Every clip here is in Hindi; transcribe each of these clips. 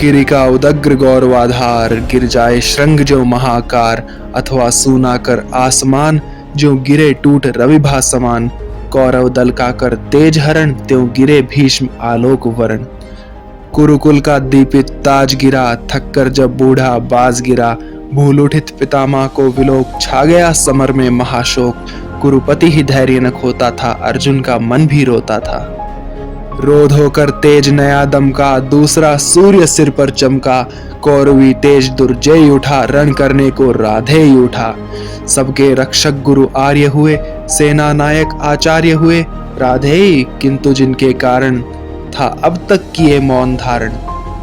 गिरि का उदग्र गौरवाधार, गिर जाए श्रृंग जो महाकार, अथवा सूना कर आसमान, जो गिरे टूट रविभा समान। कौरव दल का कर तेज हरण, त्यों गिरे भीष्म आलोक वरण। कुरुकुल का दीपित ताज गिरा, थककर जब बूढ़ा बाज गिरा। भूल उठित पितामह को विलोक, छा गया समर में महाशोक। कुरुपति ही धैर्य न खोता था, अर्जुन का मन भी रोता था। रोध होकर तेज नया दम का, दूसरा सूर्य सिर पर चमका। कौरवी तेज दुर्जय उठा, रण करने को राधे ही उठा। सबके रक्षक गुरु आर्य हुए, सेना नायक आचार्य हुए। राधे किंतु जिनके कारण था अब तक किए मौन धारण।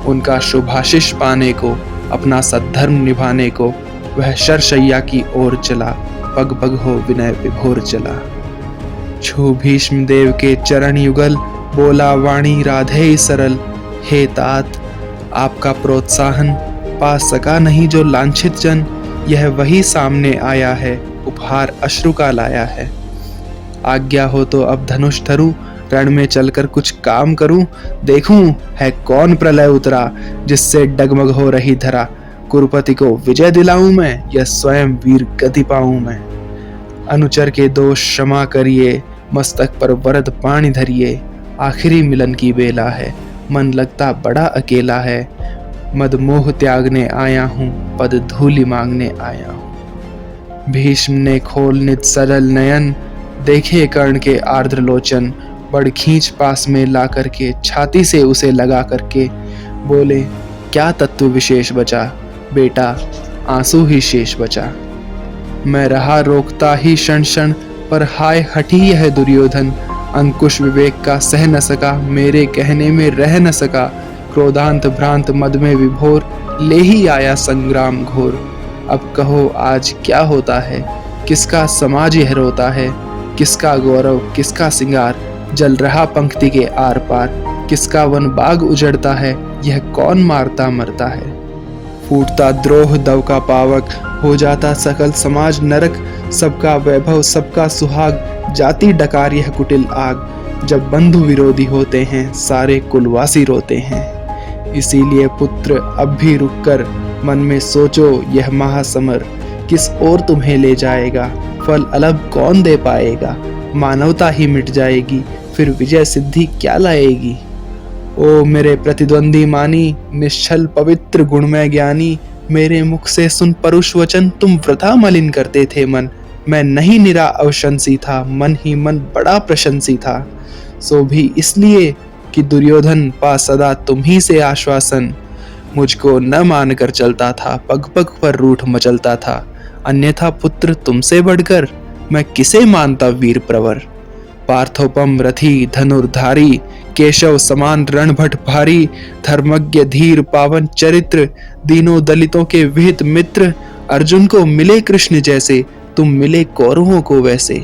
उनका शुभाशीष पाने को, अपना सद्धर्म निभाने को, वह शरशैया की ओर चला। पग पग हो विनय विभोर चला। छू भीष्म देव के चरण युगल, बोला वाणी राधे सरल। हे तात आपका प्रोत्साहन, पा सका नहीं जो लांछित जन। यह वही सामने आया है, उपहार अश्रु का लाया है। आज्ञा हो तो अब धनुष धरूं, रण में चलकर कुछ काम करूं। देखूं है कौन प्रलय उतरा, जिससे डगमग हो रही धरा। कुरुपति को विजय दिलाऊं मैं, या स्वयं वीर गति पाऊं मैं। अनुचर के दोष क्षमा करिए, मस्तक पर वरद पानी धरिए। आखिरी मिलन की बेला है, मन लगता बड़ा अकेला है। मद मोह त्यागने आया हूँ, पद धूलि मांगने आया हूँ। भीष्म ने खोल नित सरल नयन, देखे कर्ण के आर्द्र लोचन। बड़ खींच पास में ला करके, छाती से उसे लगा करके बोले, क्या तत्व विशेष बचा बेटा, आंसू ही शेष बचा। मैं रहा रोकता ही क्षण क्षण, पर हाय हठी यह दुर्योधन। अंकुश विवेक का सह न सका, मेरे कहने में रह न सका। क्रोधांत भ्रांत मद में विभोर, ले ही आया संग्राम घोर। अब कहो आज क्या होता है, किसका समाज यह रोता है। किसका गौरव किसका सिंगार, जल रहा पंक्ति के आर पार। किसका वन बाग उजड़ता है, यह कौन मारता मरता है। फूटता द्रोह दव का पावक, हो जाता सकल समाज नरक। सबका वैभव सबका सुहाग, जाति डकार यह कुटिल आग। जब बंधु विरोधी होते हैं, सारे कुलवासी रोते हैं। इसीलिए पुत्र अब भी रुककर मन में सोचो, यह महासमर किस ओर तुम्हें ले जाएगा। फल अलग कौन दे पाएगा, मानवता ही मिट जाएगी, फिर विजय सिद्धि क्या लाएगी। ओ मेरे प्रतिद्वंदी मानी, निश्चल पवित्र गुणमय ज्ञानी। मेरे मुख से सुन परुष वचन, तुम वृथा मलिन करते थे मन। मैं नहीं निरा अवशंसी था, मन ही मन बड़ा प्रशंसी था। सो भी इसलिए कि दुर्योधन पा सदा तुम ही से आश्वासन। मुझको न मानकर चलता था, पग पग पर रूठ मचलता था। अन्यथा पुत्र तुमसे बढ़कर, मैं किसे मानता वीर प्रवर। पार्थोपम रथी धनुर्धारी, केशव समान रणभट भारी। धर्मज्ञ धीर पावन चरित्र, दीनों दलितों के विहित मित्र। अर्जुन को मिले कृष्ण जैसे, तुम मिले कौरवों को वैसे।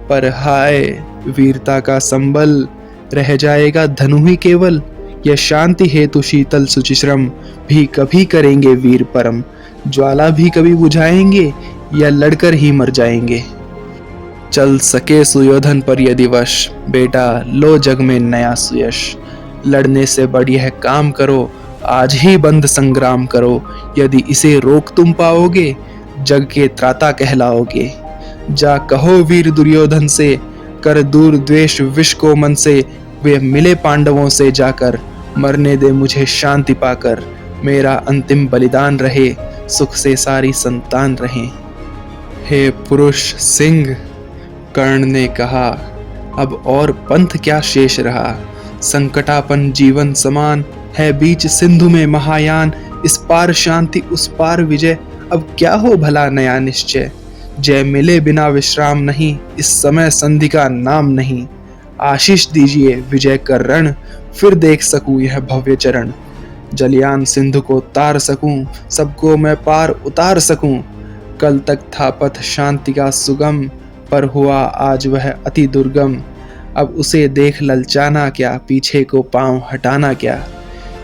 पर हाय वीरता का संबल, रह जाएगा धनु ही केवल। यह शांति हेतु शीतल सुचिश्रम, भी कभी करेंगे वीर परम। ज्वाला भी कभी बुझाएंगे, या लड़कर ही मर जाएंगे। चल सके सुयोधन पर यदि वश, बेटा लो जग में नया सुयश। लड़ने से बढ़िया है काम करो, आज ही बंद संग्राम करो। यदि इसे रोक तुम पाओगे, जग के त्राता कहलाओगे। जा कहो वीर दुर्योधन से, कर दूर द्वेष विष को मन से। वे मिले पांडवों से जाकर, मरने दे मुझे शांति पाकर। मेरा अंतिम बलिदान रहे, सुख से सारी संतान रहे। हे पुरुष सिंह, कर्ण ने कहा, अब और पंथ क्या शेष रहा। संकटापन जीवन समान है, बीच सिंधु में महायान। इस पार शांति उस पार विजय, अब क्या हो भला नया निश्चय। जय मिले बिना विश्राम नहीं, इस समय संधि का नाम नहीं। आशीष दीजिए विजय कर रण, फिर देख सकूं यह भव्य चरण। जलियान सिंधु को तार सकूं, सबको मैं पार उतार सकूं। कल तक था पथ शांति का सुगम, पर हुआ आज वह अति दुर्गम। अब उसे देख ललचाना क्या, पीछे को पांव हटाना क्या।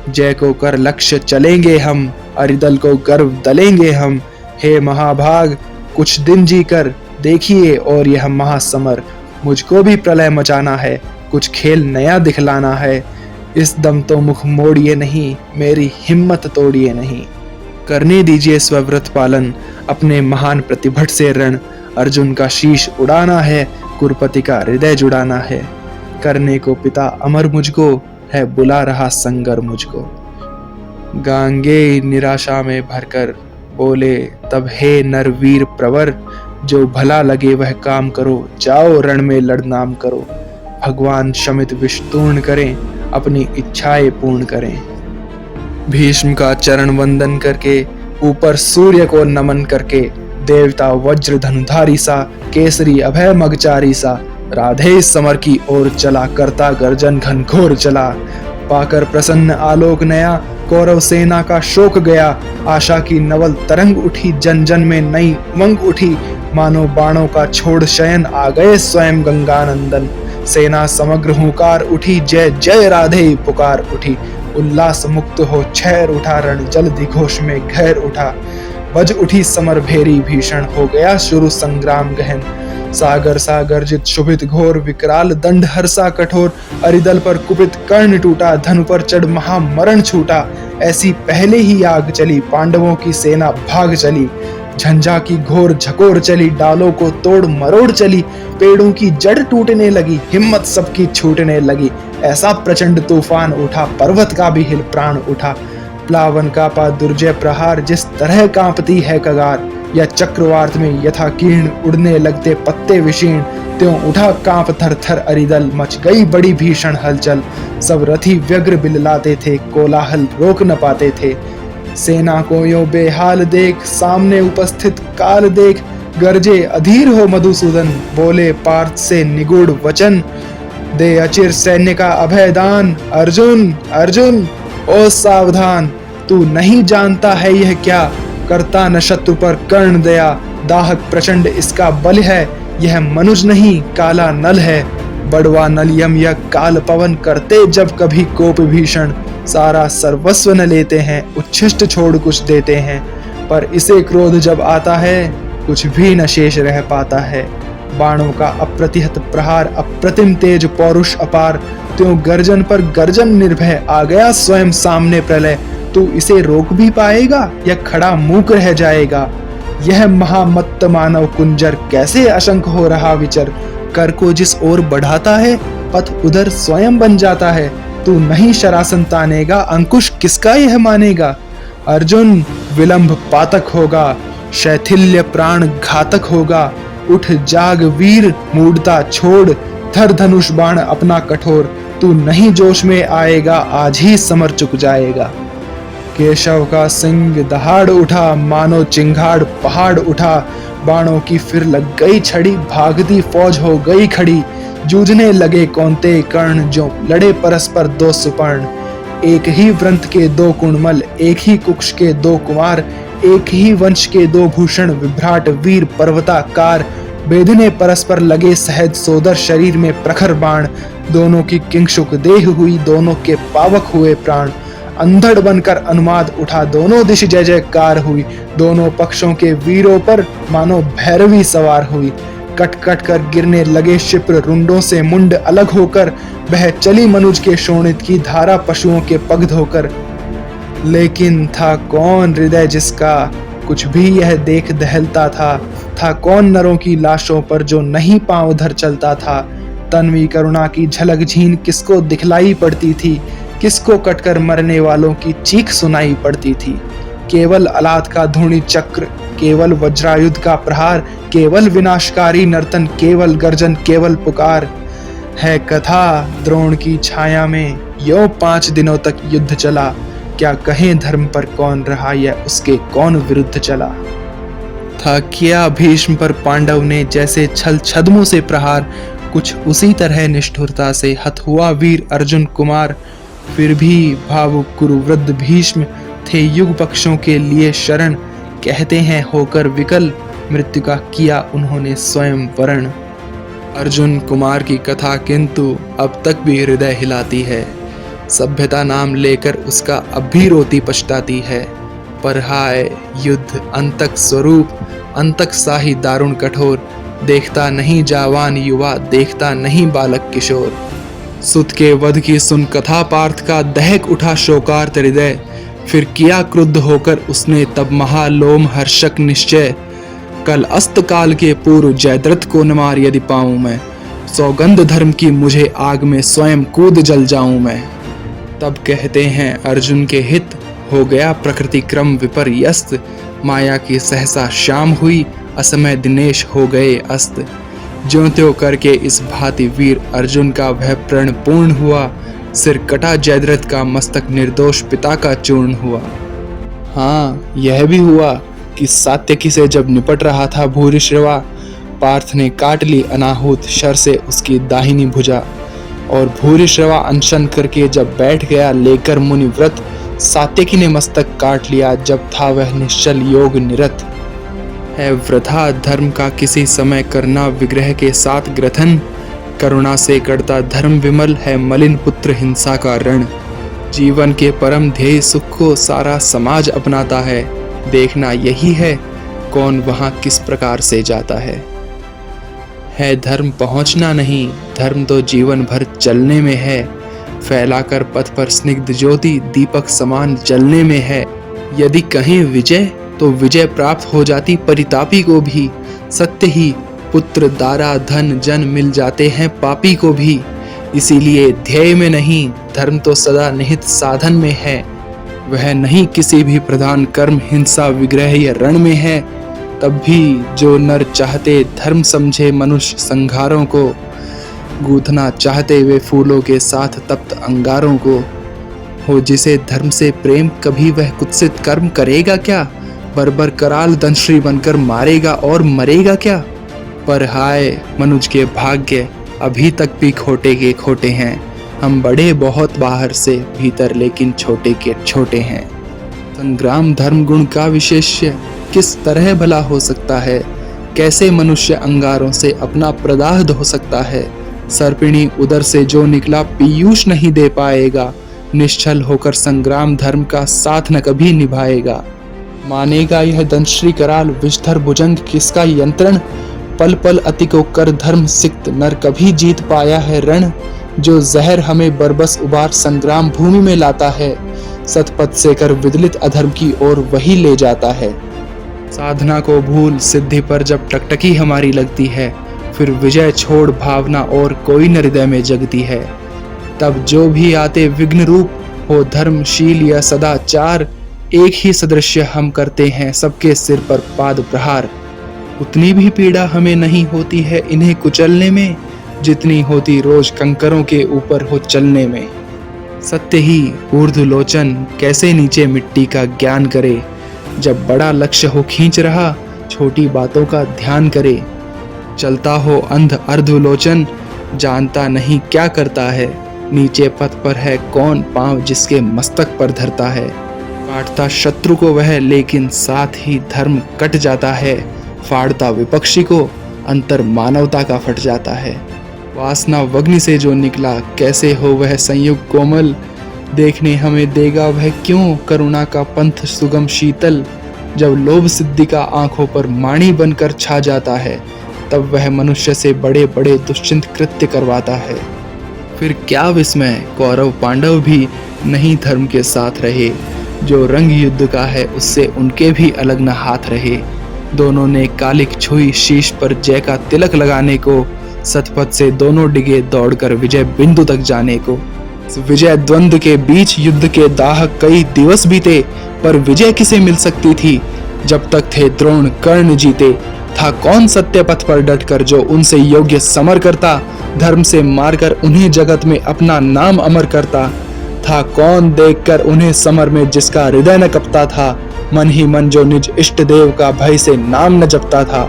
जय को कर लक्ष्य चलेंगे हम, अरिदल को गर्व दलेंगे हम। हे महाभाग कुछ दिन जी कर देखिए और यह महासमर। मुझको भी प्रलय मचाना है, कुछ खेल नया दिखलाना है। इस दम तो मुख मोड़िए नहीं, मेरी हिम्मत तोड़िए नहीं। करने दीजिए स्वव्रत पालन, अपने महान प्रतिभट से रण। अर्जुन का शीश उड़ाना है, कुरुपति का हृदय जुड़ाना है। करने को पिता अमर मुझको, है बुला रहा संगर मुझको। गांगे निराशा में भरकर बोले तब हे नरवीर प्रवर, जो भला लगे वह काम करो, जाओ रण में लड़ नाम करो। भगवान शमित विष्तूर्ण करें, अपनी इच्छाएं पूर्ण करें। भीष्म का चरण वंदन करके, ऊपर सूर्य को नमन करके, देवता वज्र धनुधारी सा, केसरी अभय मगचारी सा, राधे समर की ओर चला, करता गर्जन घनघोर चला। पाकर प्रसन्न आलोक नया, कौरव सेना का शोक गया। आशा की नवल तरंग उठी, जन जन में नई उमंग उठी। मानो बाणों का छोड़ शयन, आ गए स्वयं गंगानंदन। सेना समग्र हुंकार उठी, जय जय राधे पुकार उठी। उल्लास मुक्त हो छैर उठा, रण जल्दी घोष में घेर उठा। बज उठी समर भेरी भीषण, हो गया शुरू संग्राम गहन। सागर सा गर्जित शुभित घोर, विकराल दंड हर्षा कठोर। अरिदल पर कुपित कर्ण टूटा, धनु पर चढ़ महामरण छूटा। ऐसी पहले ही आग चली, पांडवों की सेना भाग चली। झंझा की घोर झकोर चली, डालों को तोड़ मरोड़ चली। पेड़ों की जड़ टूटने लगी, हिम्मत सबकी छूटने लगी। ऐसा प्रचंड तूफान उठा, पर्वत का भी हिल प्राण उठा। प्लावन का पा दुर्जय प्रहार, जिस तरह कांपती है कगार। या चक्रवात में यथा कीर्ण, उड़ने लगते पत्ते विशीर्ण। त्यों उठा कांप थर थर अरिदल, मच गई बड़ी भीषण हलचल। सब रथी व्यग्र बिललाते थे, कोलाहल रोक न पाते थे। सेना को यो बेहाल देख, सामने उपस्थित काल देख। गरजे अधीर हो मधुसूदन, बोले पार्थ से निगूढ़ वचन। दे अचिर सैन्य का अभय दान, अर्जुन अर्जुन ओ सावधान। तू नहीं जानता है यह क्या, करता न शत्रु पर कर्ण दया। दाहक प्रचंड इसका बल है, यह मनुज नहीं काला नल है। बड़वा नल यम यह काल पवन, करते जब कभी कोप भीषण। सारा सर्वस्व न लेते हैं, उच्छिष्ट छोड़ कुछ देते हैं। पर इसे क्रोध जब आता है, कुछ भी न शेष रह पाता है। बाणों का अप्रतिहत प्रहार, अप्रतिम तेज पौरुष अपार। त्यों गर्जन पर गर्जन निर्भय, आ गया स्वयं सामने प्रलय। तू इसे रोक भी पाएगा, या खड़ा मूक रह जाएगा। यह महामत्त मानव कुंजर, कैसे अशंक हो रहा विचर। कर को जिस ओर बढ़ाता है, पथ उधर स्वयं बन जाता है। तू नहीं शरासन तानेगा, अंकुश किसका यह मानेगा। अर्जुन विलंब पातक होगा, शैथिल्य प्राण घातक होगा। उठ जाग वीर, मूढ़ता छोड़, धर धनुष बाण अपना कठोर। तू नहीं जोश में आएगा, आज ही समर चुक जाएगा। केशव का सिंह दहाड़ उठा, मानो चिंगाड़ पहाड़ उठा। बाणों की फिर लग गई छड़ी, भागती फौज हो गई खड़ी। जूझने लगे कौंते कर्ण, जो लड़े परस्पर दो सुपर्ण। एक ही व्रंत के दो कुणमल, एक ही कुक्ष के दो कुमार। एक ही वंश के दो भूषण, विभ्राट वीर पर्वताकार। बेधने परस्पर लगे सहज, सोदर शरीर में प्रखर बाण। दोनों की किंशुक देह हुई, दोनों के पावक हुए प्राण। अंधड़ बनकर अनुमाद उठा, दोनों दिश जय जयकार हुई। दोनों पक्षों के वीरों पर मानो भैरवी सवार हुई। कट कट कर गिरने लगे शिप्र, रुंडों से मुंड अलग होकर। बह चली मनुज के शोणित की धारा, पशुओं के पग धोकर। लेकिन था कौन हृदय जिसका, कुछ भी यह देख दहलता था। था कौन नरों की लाशों पर, जो नहीं पांव धर चलता था। तन्वी करुणा की झलक झीन, किसको दिखलाई पड़ती थी। किसको कटकर मरने वालों की चीख सुनाई पड़ती थी। केवल अलात का धूणि चक्र, केवल वज्रायुध का प्रहार। केवल विनाशकारी नर्तन, केवल गर्जन, केवल पुकार। है कथा द्रोण की छाया में, यो 5 दिनों तक युद्ध चला। क्या कहें धर्म पर कौन रहा, या उसके कौन विरुद्ध चला। था किया भीष्म पर पांडव ने, जैसे छल छद्मों से प्रहार। कुछ उसी तरह निष्ठुरता से हत हुआ वीर अर्जुन कुमार। फिर भी भावुक कुरु वृद्ध भीष्म, थे युग पक्षों के लिए शरण। कहते हैं होकर विकल, मृत्यु का किया उन्होंने स्वयं वरण। अर्जुन कुमार की कथा किंतु अब तक भी हृदय हिलाती है। सभ्यता नाम लेकर उसका अब भी रोती पछताती है। पर हाय युद्ध अंतक स्वरूप, अंतक साही दारुण कठोर। देखता नहीं जावान युवा, देखता नहीं बालक किशोर। सुत के वध की सुन कथा पार्थ का दहक उठा शोकार्त हृदय। फिर किया क्रुद्ध होकर उसने तब महालोम हर्षक निश्चय। कल अस्त काल के पूर्व जयद्रथ को न मार यदि पाऊं मैं, सौगंध धर्म की मुझे आग में स्वयं कूद जल जाऊं मैं। तब कहते हैं अर्जुन के हित, हो गया प्रकृति क्रम विपर्यस्त। माया की सहसा शाम हुई, असमय दिनेश हो गए अस्त। ज्यों त्यों करके इस भांति वीर अर्जुन का वह प्रण पूर्ण हुआ। सिर कटा जयद्रथ का, मस्तक निर्दोष पिता का चूर्ण हुआ। हाँ, यह भी हुआ कि सात्यकी से जब निपट रहा था भूरिश्रवा, पार्थ ने काट ली अनाहूत शर से उसकी दाहिनी भुजा। और भूरिश्रवा अनशन करके जब बैठ गया लेकर मुनि व्रत, सात्यकी ने मस्तक काट लिया जब था वह निश्चल योग निरत। है वृथा धर्म का किसी समय करना विग्रह के साथ ग्रथन। करुणा से करता धर्म विमल, है मलिन पुत्र हिंसा का रण। जीवन के परम ध्येय सुख को सारा समाज अपनाता है। देखना यही है कौन वहां किस प्रकार से जाता है। धर्म पहुंचना नहीं, धर्म तो जीवन भर चलने में है। फैलाकर पथ पर स्निग्ध ज्योति दीपक समान जलने में है। यदि कहीं विजय तो विजय प्राप्त हो जाती परितापी को भी। सत्य ही पुत्र दारा धन जन मिल जाते हैं पापी को भी। इसीलिए ध्येय में नहीं, धर्म तो सदा निहित साधन में है। वह नहीं किसी भी प्रधान कर्म हिंसा विग्रह या रण में है। तब भी जो नर चाहते धर्म समझे मनुष्य संघारों को, गूंथना चाहते वे फूलों के साथ तप्त अंगारों को। हो जिसे धर्म से प्रेम, कभी वह कुत्सित कर्म करेगा क्या। बर्बर कराल दंश्री बनकर मारेगा और मरेगा क्या। पर हाय मनुज के भाग्य, अभी तक भी खोटे के खोटे हैं। हम बड़े बहुत बाहर से, भीतर लेकिन छोटे के छोटे हैं। संग्राम धर्म गुण का विशेष्य किस तरह भला हो सकता है। कैसे मनुष्य अंगारों से अपना प्रदाह धो सकता है। सर्पिणी उदर से जो निकला पीयूष नहीं दे पाएगा। निश्चल होकर संग्राम धर्म का साथ न कभी निभाएगा। मानेगा यह दंश्री कराल विषधर भुजंग किसका यंत्रण। पल पल अति को कर धर्म सिक्त, नर कभी जीत पाया है रण। जो जहर हमें बरबस उबार संग्राम भूमि में लाता है। सतपथ से कर विदलित अधर्म की ओर वही ले जाता है। साधना को भूल सिद्धि पर जब टकटकी हमारी लगती है, फिर विजय छोड़ भावना और कोई न हृदय में जगती है। तब जो भी आते विघ्न रूप, हो धर्मशील या सदाचार, एक ही सदृश्य हम करते हैं सबके सिर पर पाद प्रहार। उतनी भी पीड़ा हमें नहीं होती है इन्हें कुचलने में, जितनी होती रोज कंकरों के ऊपर हो चलने में। सत्य ही ऊर्ध्वलोचन कैसे नीचे मिट्टी का ज्ञान करे। जब बड़ा लक्ष्य हो खींच रहा, छोटी बातों का ध्यान करे। चलता हो अंध अर्धलोचन, जानता नहीं क्या करता है। नीचे पथ पर है कौन पांव जिसके मस्तक पर धरता है। काटता शत्रु को वह, लेकिन साथ ही धर्म कट जाता है। फाड़ता विपक्षी को, अंतर मानवता का फट जाता है। वासना वग्नि से जो निकला, कैसे हो वह संयुग कोमल। देखने हमें देगा वह क्यों, करुणा का पंथ सुगम शीतल। जब लोभ सिद्धि का आंखों पर माणी बनकर छा जाता है, तब वह मनुष्य से बड़े बड़े दुश्चिंत कृत्य करवाता है। फिर क्या विस्मय, कौरव पांडव भी नहीं धर्म के साथ रहे। जो रंग युद्ध का है उससे उनके भी अलग न हाथ रहे। दोनों ने कालिक छुई शीश पर जय का तिलक लगाने को। सतपथ से दोनों डिगे दौड़कर विजय बिंदु तक जाने को। विजय द्वंद्व के बीच युद्ध के दाह कई दिवस बीते, पर विजय किसे मिल सकती थी। जब तक थे द्रोण कर्ण जीते, था कौन सत्य पथ पर डटकर जो उनसे योग्य समर करता। धर्म से मारकर उन्हें जगत में अपना नाम अमर करता। था कौन देखकर उन्हें समर में जिसका हृदय न कपता था। मन ही मन जो निज इष्ट देव का भय से नाम न जपता था।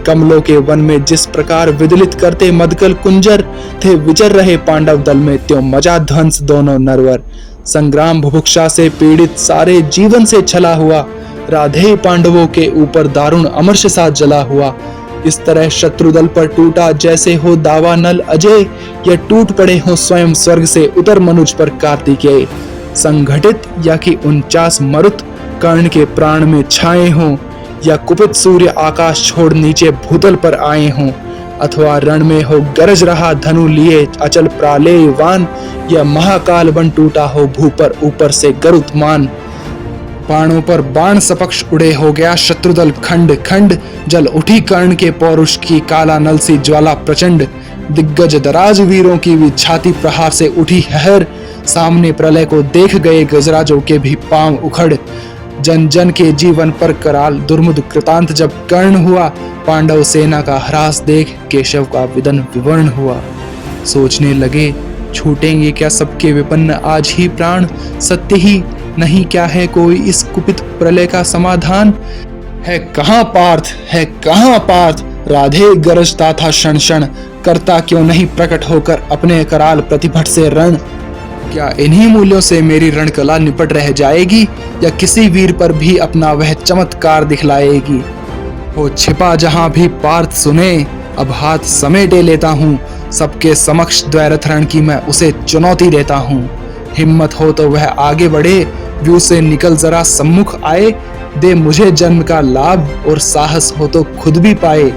कमलों के वन में जिस प्रकार विदलित करते मदकल कुंजर, थे विचर रहे पांडव दल में त्यों मजा ध्वंस दोनों नरवर। संग्राम बुभुक्षा से पीड़ित सारे जीवन से छला हुआ। राधे पांडवों के ऊपर दारुण अमर्ष सा जला हुआ। इस तरह शत्रुदल पर टूटा जैसे हो दावानल अजय, या टूट पड़े हो स्वयं स्वर्ग से उतर मनुज पर कार्तिकेय। संघटित या कि 49 मरुत कर्ण के प्राण में छाए हों, या कुपित सूर्य आकाश छोड़ नीचे भूतल पर आए हों। अथवा रण में हो गरज रहा धनु लिए अचल प्रालेयवान, या महाकाल बन टूटा हो भूपर ऊपर से गरुत्मान। बाणों पर बाण सपक्ष उड़े हो गया शत्रुदल खंड खंड, जल उठी कर्ण के पौरुष की काला नल सी ज्वाला प्रचंड। दिग्गज दराज वीरों की भी छाती प्रहार से उठी हहर, सामने प्रलय को देख गए गजराजों के भी पांव उखड़। जन जन के जीवन पर कराल दुर्मुद कृतांत जब कर्ण हुआ, पांडव सेना का ह्रास देख केशव का विदन विवर्ण हुआ। सोचने लगे छूटेंगे क्या सबके विपन्न आज ही प्राण, सत्य ही नहीं क्या है कोई इस कुपित प्रलय का समाधान। है कहाँ पार्थ, है कहाँ पार्थ, राधे गरजता था क्षण क्षण, करता क्यों नहीं प्रकट होकर अपने कराल प्रतिभट से रण। क्या इन्हीं मूल्यों से मेरी रणकला निपट रह जाएगी, या किसी वीर पर भी अपना वह चमत्कार दिखलाएगी। हो छिपा जहां भी पार्थ सुने, अब हाथ समेटे लेता हूँ, सबके समक्ष द्वैरथ रण की मैं उसे चुनौती देता हूँ। हिम्मत हो तो वह आगे बढ़े, व्यू से निकल जरा सम्मुख आए, दे मुझे जन्म का लाभ और साहस हो तो खुद भी पाए।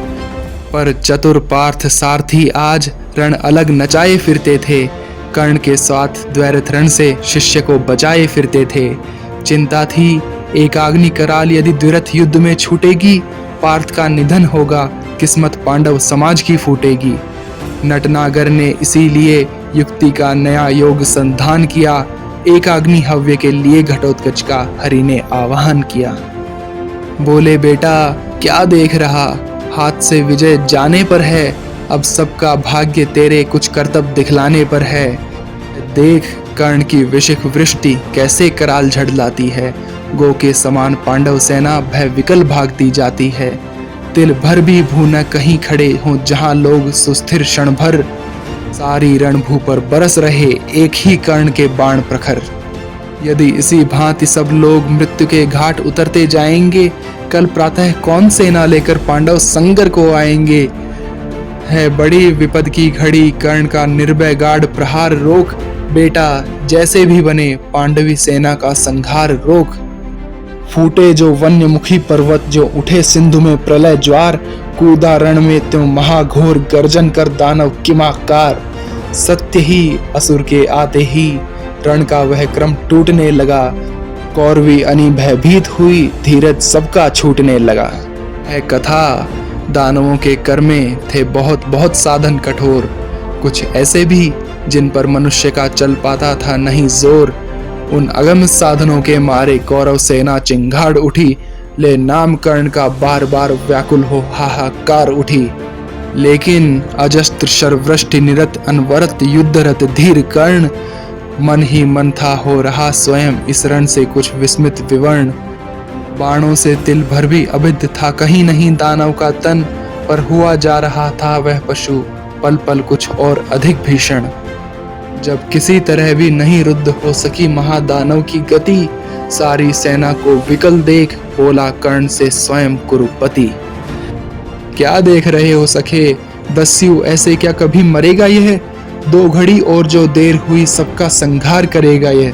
पर चतुर पार्थ सारथी आज रण अलग नचाए फिरते थे, कर्ण के साथ द्वैरथ रण से शिष्य को बचाए फिरते थे। चिंता थी एकाग्नि कराल यदि द्विरथ युद्ध में छूटेगी, पार्थ का निधन होगा किस्मत पांडव समाज की फूटेगी। नटनागर ने इसीलिए युक्ति का नया योग संधान किया, एकाग्नि हव्य के लिए घटोत्कच का हरि ने आवाहन किया। बोले बेटा क्या देख रहा, हाथ से विजय जाने पर है, अब सबका भाग्य तेरे कुछ कर्तव्य दिखलाने पर है। देख कर्ण की विशिख वृष्टि कैसे कराल झड़लाती है, गो के समान पांडव सेना भय विकल भागती जाती है। तिल भर भी भूना कहीं खड़े हों जहां लोग सुस्थिर क्षण भर, सारी रणभू पर बरस रहे एक ही कर्ण के बाण प्रखर। यदि इसी भांति सब लोग मृत्यु के घाट उतरते जाएंगे, कल प्रातः कौन सेना लेकर पांडव संगर को आएंगे। है बड़ी विपद की घड़ी, कर्ण का निर्भय गाढ़ प्रहार रोक, बेटा जैसे भी बने पांडवी सेना का संहार रोक। फूटे जो वन्यमुखी पर्वत, जो उठे सिंधु में प्रलय ज्वार, कूदा रण में त्यों महाघोर गर्जन कर दानव किमाकार। सत्य ही असुर के आते ही रण का वह क्रम टूटने लगा, कौरवी अनी भयभीत हुई, धीरज सबका छूटने लगा। है कथा दानवों के कर में थे बहुत बहुत साधन कठोर, कुछ ऐसे भी जिन पर मनुष्य का चल पाता था नहीं जोर। उन अगम साधनों के मारे कौरव सेना चिंगाड़ उठी, ले नाम कर्ण का बार बार व्याकुल हो हाहाकार उठी। लेकिन अजस्त्र शरवृष्टि निरत अनवरत युद्धरत धीर कर्ण, मन ही मन था हो रहा स्वयं इस रण से कुछ विस्मित विवर्ण। बाणों से तिल भर भी अभिद्ध था कहीं नहीं दानव का तन, पर हुआ जा रहा था वह पशु पल पल कुछ और अधिक भीषण। जब किसी तरह भी नहीं रुद्ध हो सकी महादानव की गति, सारी सेना को विकल देख बोला कर्ण से स्वयं कुरुपति। क्या देख रहे हो सखे, दस्यु ऐसे क्या कभी मरेगा यह, दो घड़ी और जो देर हुई सबका संहार करेगा यह।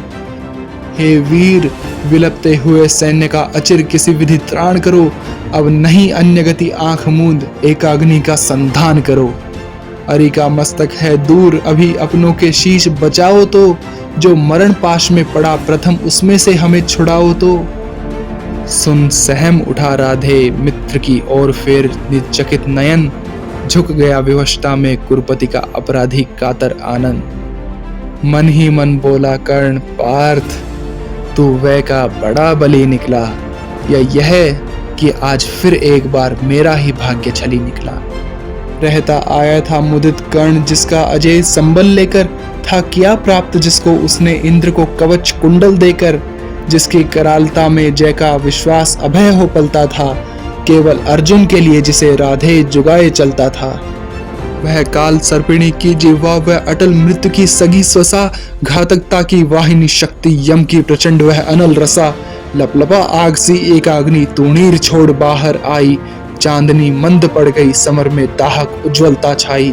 हे वीर विलपते हुए सैन्य का अचिर किसी विधि त्राण करो, अब नहीं अन्य गति आंख मूंद एकाग्नि का संधान करो। अरि का मस्तक है दूर अभी अपनों के शीश बचाओ तो, जो मरण पाश में पड़ा प्रथम उसमें से हमें छुड़ाओ तो। सुन सहम उठा राधे मित्र की ओर फेर निचकित नयन, झुक गया विवशता में कुरुपति का अपराधी कातर आनंद। मन ही मन बोला कर्ण पार्थ, तू वै का बड़ा बली निकला, या यह कि आज फिर एक बार मेरा ही भाग्य छली निकला। रहता आया था मुदित कर्ण जिसका अजय संबल लेकर, था किया प्राप्त जिसको उसने इंद्र को कवच कुंडल देकर। जिसकी करालता में जय का विश्वास अभय हो पलता था, केवल अर्जुन के लिए जिसे राधे जुगाए चलता था। वह काल सर्पिणी की जिह्वा, वह अटल मृत्यु की सगी स्वसा, घातकता की वाहिनी शक्ति यम की प्रचंड वह अनल रसा। लपलपा आग सी एकाग्नि तूणीर छोड़ बाहर आई, चांदनी मंद पड़ गई समर में दाहक उज्ज्वलता छाई।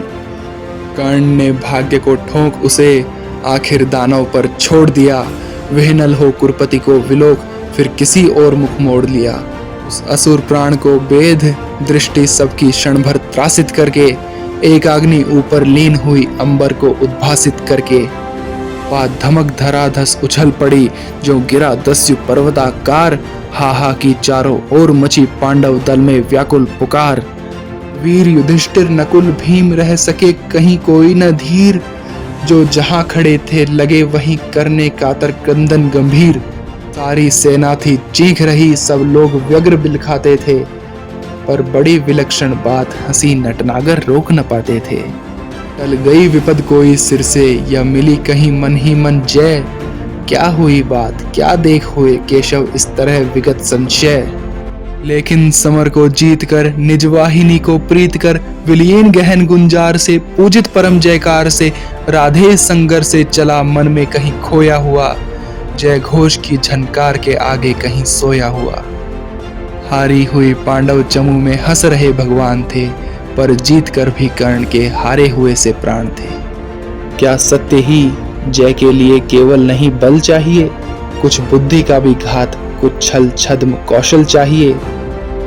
कर्ण ने भाग्य को ठोंक उसे आखिर दानव पर छोड़ दिया, विहनल हो कुरुपति को विलोक फिर किसी और मुख मोड़ लिया। उस असुर प्राण को बेध दृष्टि सबकी क्षण भर त्रासित करके, एक अग्नि ऊपर लीन हुई अंबर को उद्भासित करके। बाद धमक धराधस उछल पड़ी, जो गिरा दस्यु पर्वताकार। हाहा की चारों ओर मची पांडव दल में व्याकुल पुकार। वीर युधिष्ठिर नकुल भीम रह सके कहीं कोई न धीर, जो जहां खड़े थे लगे वहीं करने कातर क्रंदन गंभीर। सारी सेना थी चीख रही, सब लोग व्यग्र बिलखाते थे, पर बड़ी विलक्षण बात हंसी नटनागर रोक न पाते थे। टल गई विपद कोई सिर से, या मिली कहीं मन ही मन जय। क्या हुई बात, क्या देख हुए केशव इस तरह विगत संशय। लेकिन समर को जीत कर, निज वाहिनी को प्रीत कर, विलीन गहन गुंजार से, पूजित परम जयकार से, राधे संगर से चला मन में कहीं खोया हुआ। जय घोष की झनकार के आगे कहीं सोया हुआ। हारी हुई पांडव चमू में हंस रहे भगवान थे, पर जीत कर भी कर्ण के हारे हुए से प्राण थे। क्या सत्य ही जय के लिए केवल नहीं बल चाहिए, कुछ बुद्धि का भी घात, कुछ छल छद्म कौशल चाहिए।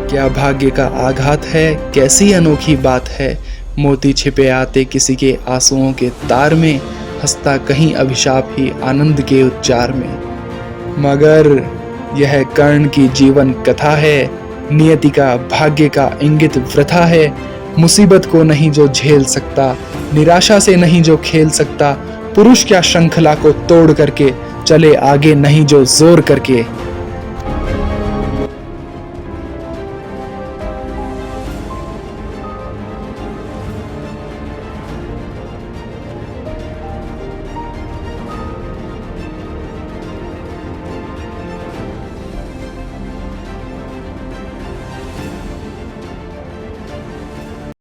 क्या भाग्य का आघात है, कैसी अनोखी बात है, मोती छिपे आते किसी के आंसुओं के तार में, हंसता कहीं अभिशाप ही आनंद के उच्चार में। मगर यह कर्ण की जीवन कथा है, नियति का भाग्य का इंगित वृथा है। मुसीबत को नहीं जो झेल सकता, निराशा से नहीं जो खेल सकता, पुरुष क्या श्रृंखला को तोड़ करके चले आगे नहीं जो जोर करके।